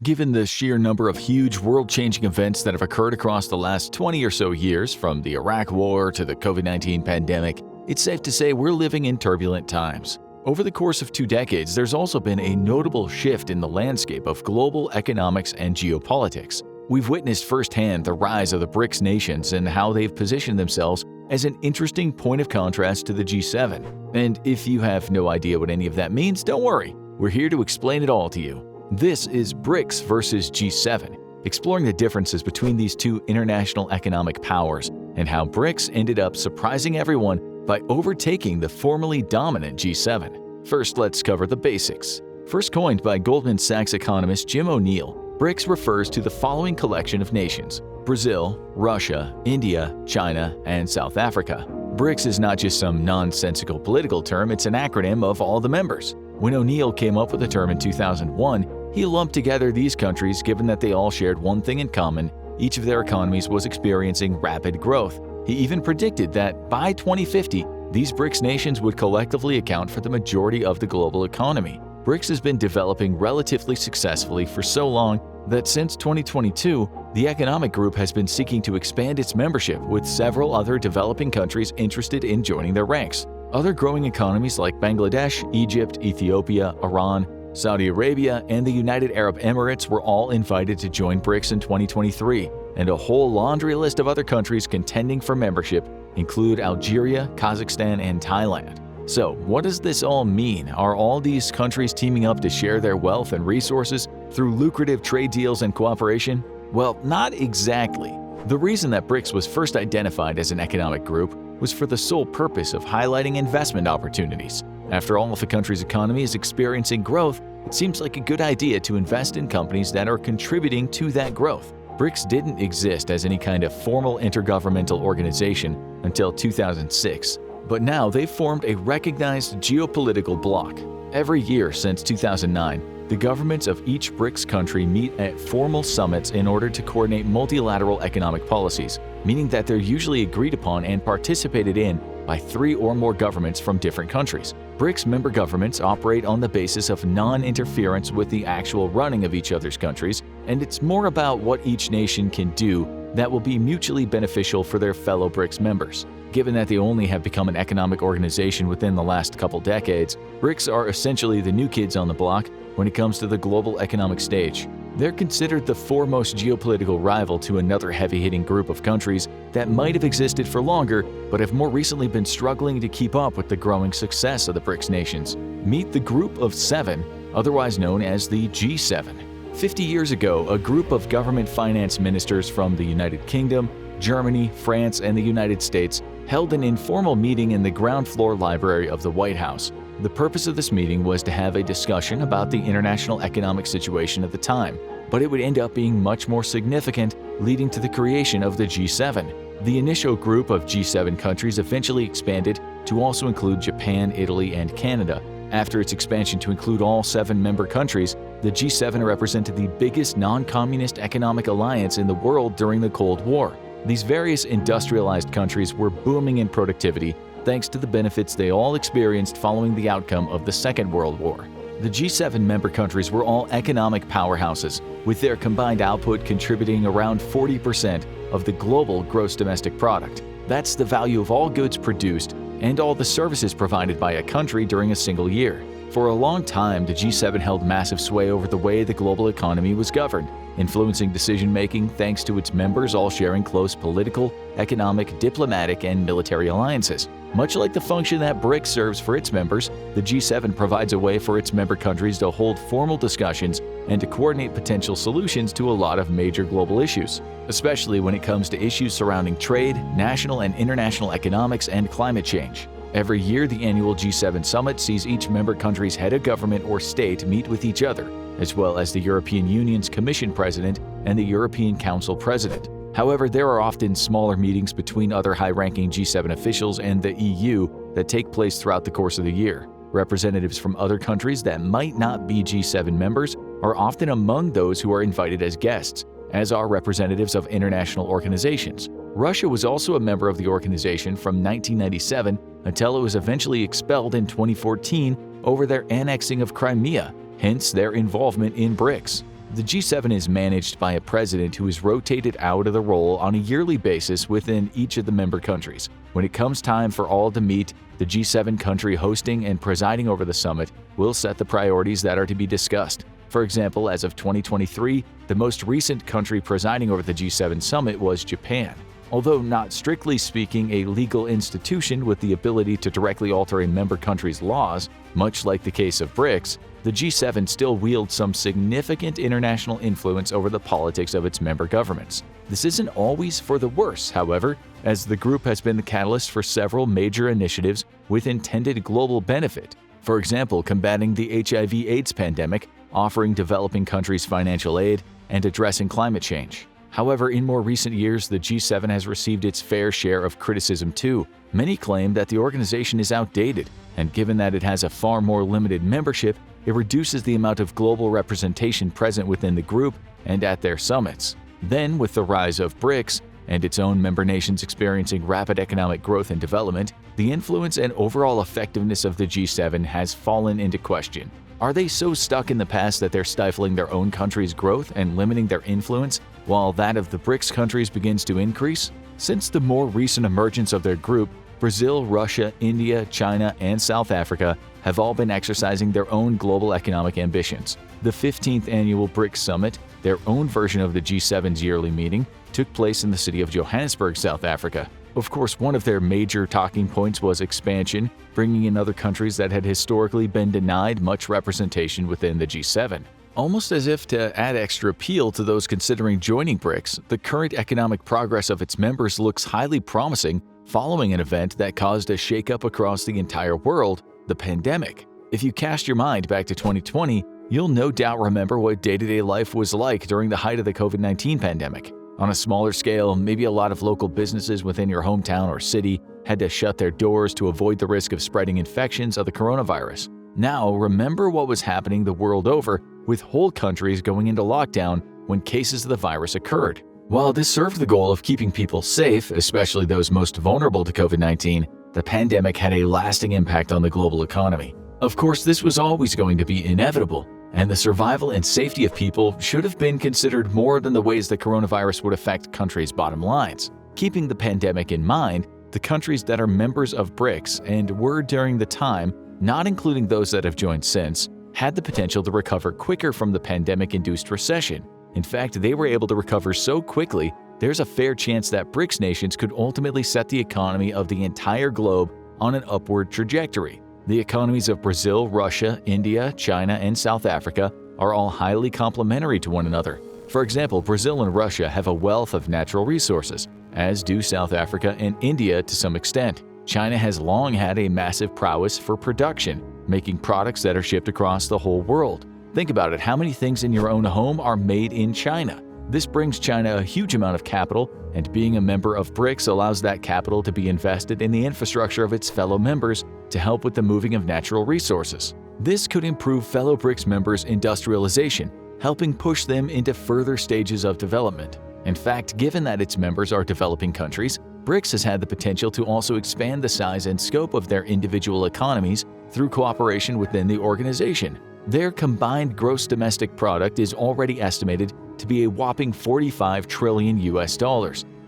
Given the sheer number of huge world-changing events that have occurred across the last 20 or so years, from the Iraq War to the COVID-19 pandemic, it's safe to say we're living in turbulent times. Over the course of 2 decades, there's also been a notable shift in the landscape of global economics and geopolitics. We've witnessed firsthand the rise of the BRICS nations and how they've positioned themselves as an interesting point of contrast to the G7. And if you have no idea what any of that means, don't worry. We're here to explain it all to you. This is BRICS versus G7, exploring the differences between these two international economic powers and how BRICS ended up surprising everyone by overtaking the formerly dominant G7. First, let's cover the basics. First coined by Goldman Sachs economist Jim O'Neill, BRICS refers to the following collection of nations: Brazil, Russia, India, China, and South Africa. BRICS is not just some nonsensical political term, it's an acronym of all the members. When O'Neill came up with the term in 2001, he lumped together these countries given that they all shared one thing in common: each of their economies was experiencing rapid growth. He even predicted that by 2050, these BRICS nations would collectively account for the majority of the global economy. BRICS has been developing relatively successfully for so long that since 2022, the economic group has been seeking to expand its membership, with several other developing countries interested in joining their ranks. Other growing economies like Bangladesh, Egypt, Ethiopia, Iran, Saudi Arabia, and the United Arab Emirates were all invited to join BRICS in 2023, and a whole laundry list of other countries contending for membership include Algeria, Kazakhstan, and Thailand. So, what does this all mean? Are all these countries teaming up to share their wealth and resources through lucrative trade deals and cooperation? Well, not exactly. The reason that BRICS was first identified as an economic group was for the sole purpose of highlighting investment opportunities. After all, if a country's economy is experiencing growth, it seems like a good idea to invest in companies that are contributing to that growth. BRICS didn't exist as any kind of formal intergovernmental organization until 2006, but now they've formed a recognized geopolitical bloc. Every year since 2009, the governments of each BRICS country meet at formal summits in order to coordinate multilateral economic policies, meaning that they're usually agreed upon and participated in by 3 or more governments from different countries. BRICS member governments operate on the basis of non-interference with the actual running of each other's countries, and it's more about what each nation can do that will be mutually beneficial for their fellow BRICS members. Given that they only have become an economic organization within the last couple decades, BRICS are essentially the new kids on the block when it comes to the global economic stage. They're considered the foremost geopolitical rival to another heavy-hitting group of countries that might have existed for longer but have more recently been struggling to keep up with the growing success of the BRICS nations. Meet the Group of 7, otherwise known as the G7. 50 years ago, a group of government finance ministers from the United Kingdom, Germany, France, and the United States held an informal meeting in the ground floor library of the White House. The purpose of this meeting was to have a discussion about the international economic situation at the time, but it would end up being much more significant, leading to the creation of the G7. The initial group of G7 countries eventually expanded to also include Japan, Italy, and Canada. After its expansion to include all 7 member countries, the G7 represented the biggest non-communist economic alliance in the world during the Cold War. These various industrialized countries were booming in productivity thanks to the benefits they all experienced following the outcome of the Second World War. The G7 member countries were all economic powerhouses, with their combined output contributing around 40% of the global gross domestic product. That's the value of all goods produced and all the services provided by a country during a single year. For a long time, the G7 held massive sway over the way the global economy was governed, influencing decision-making thanks to its members all sharing close political, economic, diplomatic, and military alliances. Much like the function that BRICS serves for its members, the G7 provides a way for its member countries to hold formal discussions and to coordinate potential solutions to a lot of major global issues, especially when it comes to issues surrounding trade, national and international economics, and climate change. Every year, the annual G7 summit sees each member country's head of government or state meet with each other, as well as the European Union's Commission President and the European Council President. However, there are often smaller meetings between other high-ranking G7 officials and the EU that take place throughout the course of the year. Representatives from other countries that might not be G7 members are often among those who are invited as guests, as are representatives of international organizations. Russia was also a member of the organization from 1997 until it was eventually expelled in 2014 over their annexing of Crimea, hence their involvement in BRICS. The G7 is managed by a president who is rotated out of the role on a yearly basis within each of the member countries. When it comes time for all to meet, the G7 country hosting and presiding over the summit will set the priorities that are to be discussed. For example, as of 2023, the most recent country presiding over the G7 summit was Japan. Although not strictly speaking a legal institution with the ability to directly alter a member country's laws, much like the case of BRICS, the G7 still wields some significant international influence over the politics of its member governments. This isn't always for the worse, however, as the group has been the catalyst for several major initiatives with intended global benefit. For example, combating the HIV/AIDS pandemic, offering developing countries financial aid, and addressing climate change. However, in more recent years, the G7 has received its fair share of criticism too. Many claim that the organization is outdated, and given that it has a far more limited membership, it reduces the amount of global representation present within the group and at their summits. Then, with the rise of BRICS, and its own member nations experiencing rapid economic growth and development, the influence and overall effectiveness of the G7 has fallen into question. Are they so stuck in the past that they're stifling their own country's growth and limiting their influence, while that of the BRICS countries begins to increase? Since the more recent emergence of their group, Brazil, Russia, India, China, and South Africa have all been exercising their own global economic ambitions. The 15th annual BRICS Summit, their own version of the G7's yearly meeting, took place in the city of Johannesburg, South Africa. Of course, one of their major talking points was expansion, bringing in other countries that had historically been denied much representation within the G7. Almost as if to add extra appeal to those considering joining BRICS, the current economic progress of its members looks highly promising following an event that caused a shakeup across the entire world, the pandemic. If you cast your mind back to 2020, you'll no doubt remember what day-to-day life was like during the height of the COVID-19 pandemic. On a smaller scale, maybe a lot of local businesses within your hometown or city had to shut their doors to avoid the risk of spreading infections of the coronavirus. Now, remember what was happening the world over, with whole countries going into lockdown when cases of the virus occurred. While this served the goal of keeping people safe, especially those most vulnerable to COVID-19, the pandemic had a lasting impact on the global economy. Of course, this was always going to be inevitable, and the survival and safety of people should have been considered more than the ways the coronavirus would affect countries' bottom lines. Keeping the pandemic in mind, the countries that are members of BRICS and were during the time, not including those that have joined since, had the potential to recover quicker from the pandemic-induced recession. In fact, they were able to recover so quickly, there's a fair chance that BRICS nations could ultimately set the economy of the entire globe on an upward trajectory. The economies of Brazil, Russia, India, China, and South Africa are all highly complementary to one another. For example, Brazil and Russia have a wealth of natural resources, as do South Africa and India to some extent. China has long had a massive prowess for production, making products that are shipped across the whole world. Think about it, how many things in your own home are made in China? This brings China a huge amount of capital, and being a member of BRICS allows that capital to be invested in the infrastructure of its fellow members to help with the moving of natural resources. This could improve fellow BRICS members' industrialization, helping push them into further stages of development. In fact, given that its members are developing countries, BRICS has had the potential to also expand the size and scope of their individual economies through cooperation within the organization. Their combined gross domestic product is already estimated to be a whopping $45 trillion,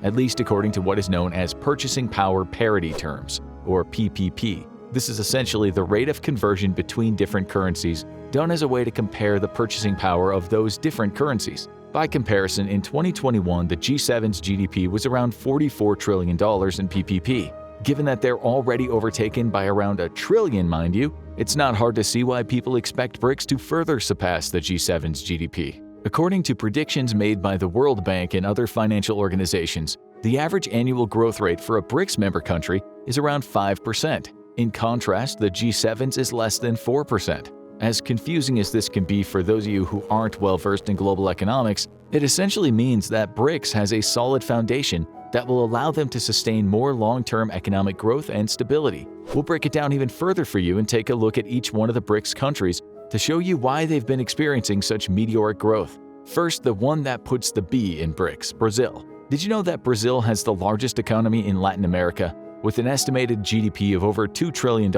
at least according to what is known as Purchasing Power Parity Terms, or PPP. This is essentially the rate of conversion between different currencies done as a way to compare the purchasing power of those different currencies. By comparison, in 2021, the G7's GDP was around $44 trillion in PPP. Given that they're already overtaken by around $1 trillion, mind you, it's not hard to see why people expect BRICS to further surpass the G7's GDP. According to predictions made by the World Bank and other financial organizations, the average annual growth rate for a BRICS member country is around 5%. In contrast, the G7's is less than 4%. As confusing as this can be for those of you who aren't well-versed in global economics, it essentially means that BRICS has a solid foundation that will allow them to sustain more long-term economic growth and stability. We'll break it down even further for you and take a look at each one of the BRICS countries to show you why they've been experiencing such meteoric growth. First, the one that puts the B in BRICS, Brazil. Did you know that Brazil has the largest economy in Latin America? With an estimated GDP of over $2 trillion,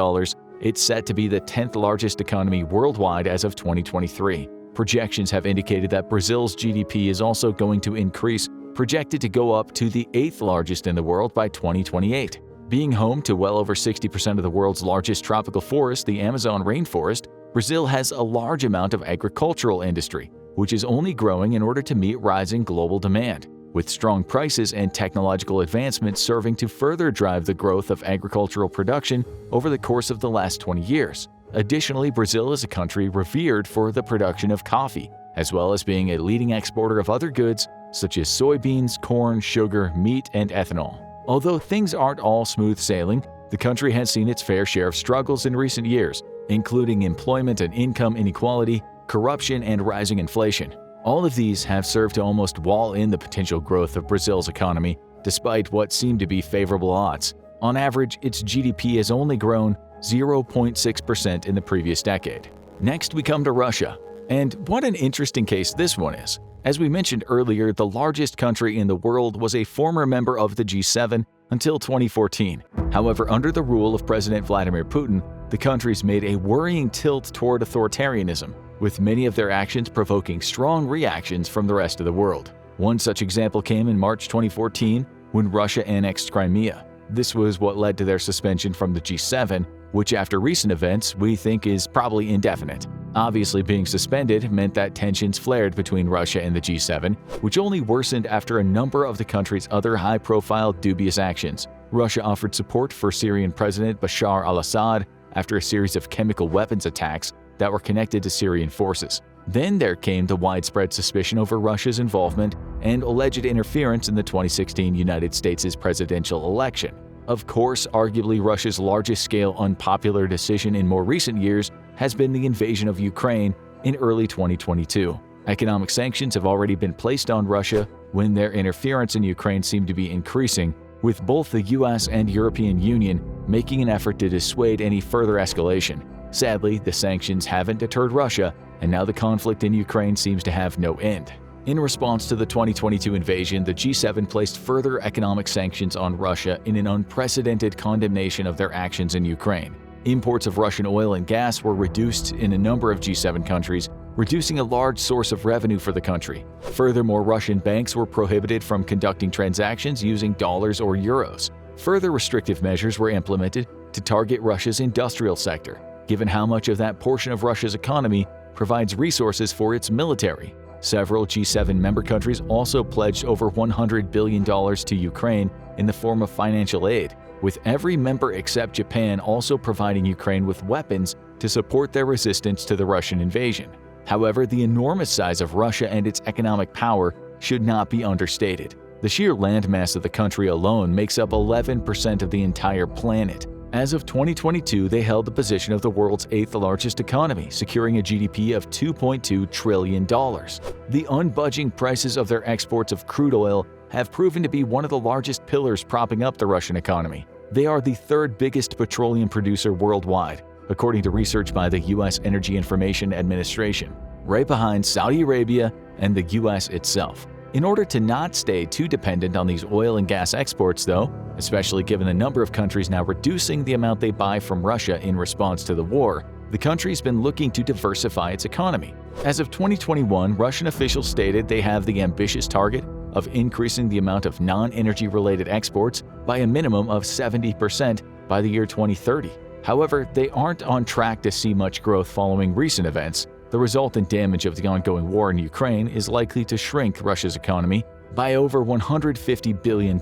it's set to be the 10th largest economy worldwide as of 2023. Projections have indicated that Brazil's GDP is also going to increase, projected to go up to the 8th largest in the world by 2028. Being home to well over 60% of the world's largest tropical forest, the Amazon rainforest, Brazil has a large amount of agricultural industry, which is only growing in order to meet rising global demand, with strong prices and technological advancements serving to further drive the growth of agricultural production over the course of the last 20 years. Additionally, Brazil is a country revered for the production of coffee, as well as being a leading exporter of other goods such as soybeans, corn, sugar, meat, and ethanol. Although things aren't all smooth sailing, the country has seen its fair share of struggles in recent years, including employment and income inequality, corruption, and rising inflation. All of these have served to almost wall in the potential growth of Brazil's economy, despite what seem to be favorable odds. On average, its GDP has only grown 0.6% in the previous decade. Next, we come to Russia. And what an interesting case this one is. As we mentioned earlier, the largest country in the world was a former member of the G7 until 2014. However, under the rule of President Vladimir Putin, the country's made a worrying tilt toward authoritarianism, with many of their actions provoking strong reactions from the rest of the world. One such example came in March 2014 when Russia annexed Crimea. This was what led to their suspension from the G7, which after recent events we think is probably indefinite. Obviously, being suspended meant that tensions flared between Russia and the G7, which only worsened after a number of the country's other high-profile dubious actions. Russia offered support for Syrian President Bashar al-Assad after a series of chemical weapons attacks that were connected to Syrian forces. Then there came the widespread suspicion over Russia's involvement and alleged interference in the 2016 United States presidential election. Of course, arguably Russia's largest-scale unpopular decision in more recent years has been the invasion of Ukraine in early 2022. Economic sanctions have already been placed on Russia when their interference in Ukraine seemed to be increasing, with both the US and European Union making an effort to dissuade any further escalation. Sadly, the sanctions haven't deterred Russia, and now the conflict in Ukraine seems to have no end. In response to the 2022 invasion, the G7 placed further economic sanctions on Russia in an unprecedented condemnation of their actions in Ukraine. Imports of Russian oil and gas were reduced in a number of G7 countries, reducing a large source of revenue for the country. Furthermore, Russian banks were prohibited from conducting transactions using dollars or euros. Further restrictive measures were implemented to target Russia's industrial sector, given how much of that portion of Russia's economy provides resources for its military. Several G7 member countries also pledged over $100 billion to Ukraine in the form of financial aid, with every member except Japan also providing Ukraine with weapons to support their resistance to the Russian invasion. However, the enormous size of Russia and its economic power should not be understated. The sheer landmass of the country alone makes up 11% of the entire planet. As of 2022, they held the position of the world's 8th largest economy, securing a GDP of $2.2 trillion. The unbudging prices of their exports of crude oil have proven to be one of the largest pillars propping up the Russian economy. They are the third biggest petroleum producer worldwide, according to research by the U.S. Energy Information Administration, right behind Saudi Arabia and the U.S. itself. In order to not stay too dependent on these oil and gas exports, though, especially given the number of countries now reducing the amount they buy from Russia in response to the war, the country's been looking to diversify its economy. As of 2021, Russian officials stated they have the ambitious target of increasing the amount of non-energy related exports by a minimum of 70% by the year 2030. However, they aren't on track to see much growth following recent events. The resultant damage of the ongoing war in Ukraine is likely to shrink Russia's economy by over $150 billion.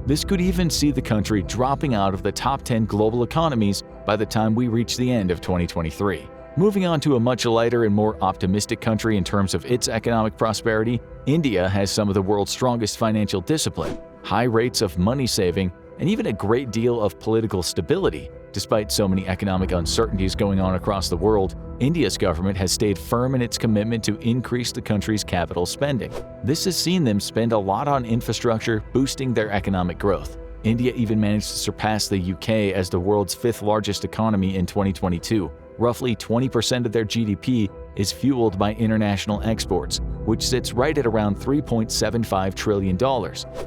This could even see the country dropping out of the top 10 global economies by the time we reach the end of 2023. Moving on to a much lighter and more optimistic country in terms of its economic prosperity, India has some of the world's strongest financial discipline, high rates of money saving, and even a great deal of political stability. Despite so many economic uncertainties going on across the world, India's government has stayed firm in its commitment to increase the country's capital spending. This has seen them spend a lot on infrastructure, boosting their economic growth. India even managed to surpass the UK as the world's 5th largest economy in 2022. Roughly 20% of their GDP is fueled by international exports, which sits right at around $3.75 trillion,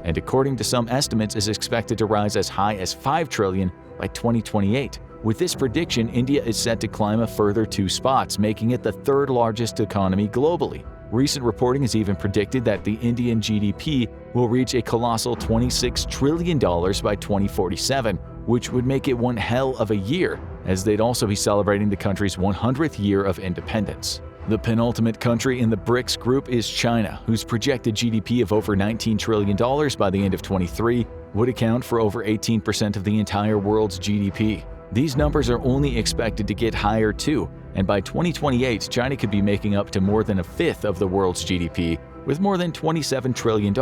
and according to some estimates is expected to rise as high as $5 trillion by 2028. With this prediction, India is set to climb a further 2 spots, making it the 3rd largest economy globally. Recent reporting has even predicted that the Indian GDP will reach a colossal $26 trillion by 2047, which would make it one hell of a year, as they'd also be celebrating the country's 100th year of independence. The penultimate country in the BRICS group is China, whose projected GDP of over $19 trillion by the end of 2023 would account for over 18% of the entire world's GDP. These numbers are only expected to get higher too, and by 2028, China could be making up to more than a fifth of the world's GDP, with more than $27 trillion.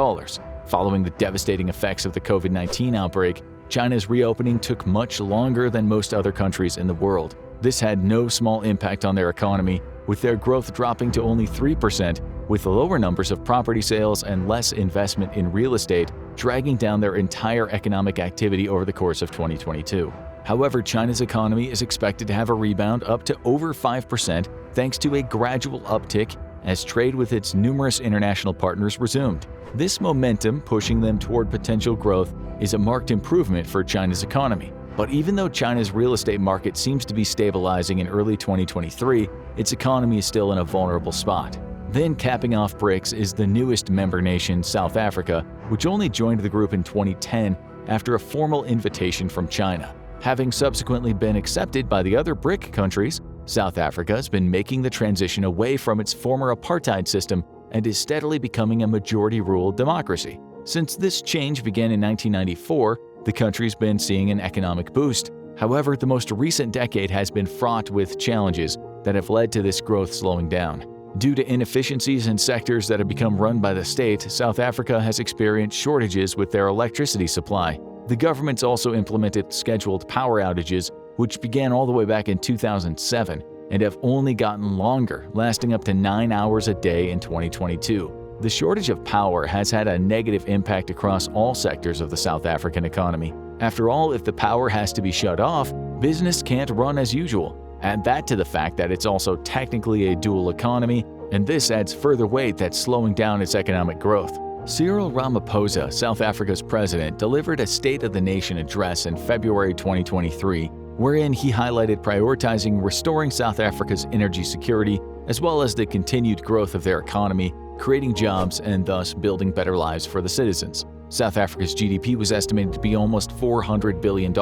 Following the devastating effects of the COVID-19 outbreak, China's reopening took much longer than most other countries in the world. This had no small impact on their economy, with their growth dropping to only 3%, with lower numbers of property sales and less investment in real estate dragging down their entire economic activity over the course of 2022. However, China's economy is expected to have a rebound up to over 5% thanks to a gradual uptick as trade with its numerous international partners resumed. This momentum, pushing them toward potential growth, is a marked improvement for China's economy. But even though China's real estate market seems to be stabilizing in early 2023, its economy is still in a vulnerable spot. Then capping off BRICS is the newest member nation, South Africa, which only joined the group in 2010 after a formal invitation from China. Having subsequently been accepted by the other BRIC countries, South Africa has been making the transition away from its former apartheid system and is steadily becoming a majority-rule democracy. Since this change began in 1994, the country's been seeing an economic boost. However, the most recent decade has been fraught with challenges that have led to this growth slowing down. Due to inefficiencies in sectors that have become run by the state, South Africa has experienced shortages with their electricity supply. The government's also implemented scheduled power outages, which began all the way back in 2007 and have only gotten longer, lasting up to 9 hours a day in 2022. The shortage of power has had a negative impact across all sectors of the South African economy. After all, if the power has to be shut off, business can't run as usual. Add that to the fact that it's also technically a dual economy, and this adds further weight that's slowing down its economic growth. Cyril Ramaphosa, South Africa's president, delivered a State of the Nation address in February 2023, wherein he highlighted prioritizing restoring South Africa's energy security, as well as the continued growth of their economy, creating jobs, and thus building better lives for the citizens. South Africa's GDP was estimated to be almost $400 billion in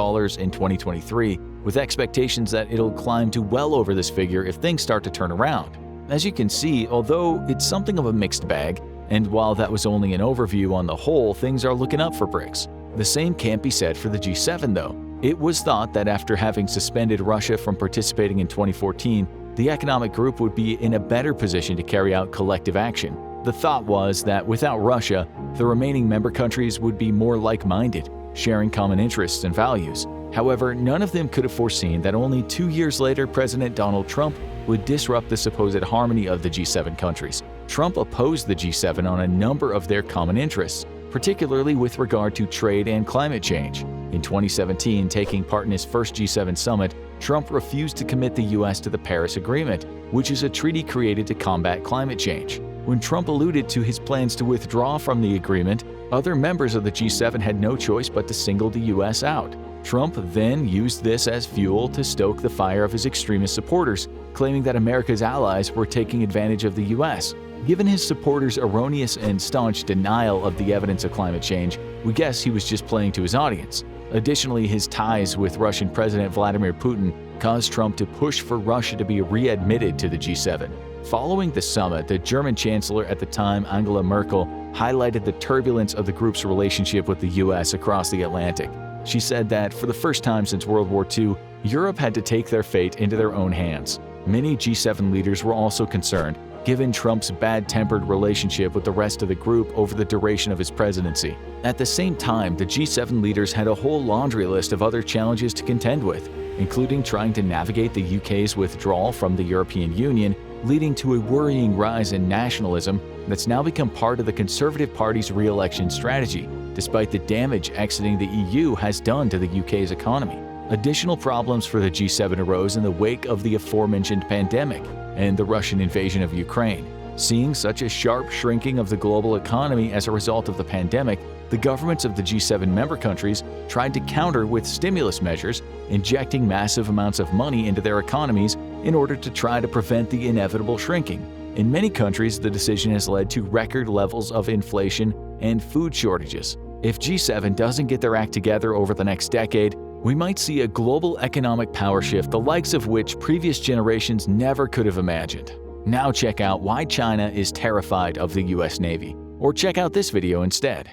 2023, with expectations that it'll climb to well over this figure if things start to turn around. As you can see, although it's something of a mixed bag, and while that was only an overview on the whole, things are looking up for BRICS. The same can't be said for the G7 though. It was thought that after having suspended Russia from participating in 2014, the economic group would be in a better position to carry out collective action. The thought was that without Russia, the remaining member countries would be more like-minded, sharing common interests and values. However, none of them could have foreseen that only 2 years later, President Donald Trump would disrupt the supposed harmony of the G7 countries. Trump opposed the G7 on a number of their common interests, particularly with regard to trade and climate change. In 2017, taking part in his first G7 summit, Trump refused to commit the U.S. to the Paris Agreement, which is a treaty created to combat climate change. When Trump alluded to his plans to withdraw from the agreement, other members of the G7 had no choice but to single the U.S. out. Trump then used this as fuel to stoke the fire of his extremist supporters, claiming that America's allies were taking advantage of the U.S. Given his supporters' erroneous and staunch denial of the evidence of climate change, we guess he was just playing to his audience. Additionally, his ties with Russian President Vladimir Putin caused Trump to push for Russia to be readmitted to the G7. Following the summit, the German Chancellor at the time, Angela Merkel, highlighted the turbulence of the group's relationship with the U.S. across the Atlantic. She said that for the first time since World War II, Europe had to take their fate into their own hands. Many G7 leaders were also concerned, given Trump's bad-tempered relationship with the rest of the group over the duration of his presidency. At the same time, the G7 leaders had a whole laundry list of other challenges to contend with, including trying to navigate the UK's withdrawal from the European Union, leading to a worrying rise in nationalism that's now become part of the Conservative Party's re-election strategy, despite the damage exiting the EU has done to the UK's economy. Additional problems for the G7 arose in the wake of the aforementioned pandemic and the Russian invasion of Ukraine. Seeing such a sharp shrinking of the global economy as a result of the pandemic, the governments of the G7 member countries tried to counter with stimulus measures, injecting massive amounts of money into their economies in order to try to prevent the inevitable shrinking. In many countries, the decision has led to record levels of inflation and food shortages. If G7 doesn't get their act together over the next decade, we might see a global economic power shift the likes of which previous generations never could have imagined. Now check out why China is terrified of the US Navy, or check out this video instead.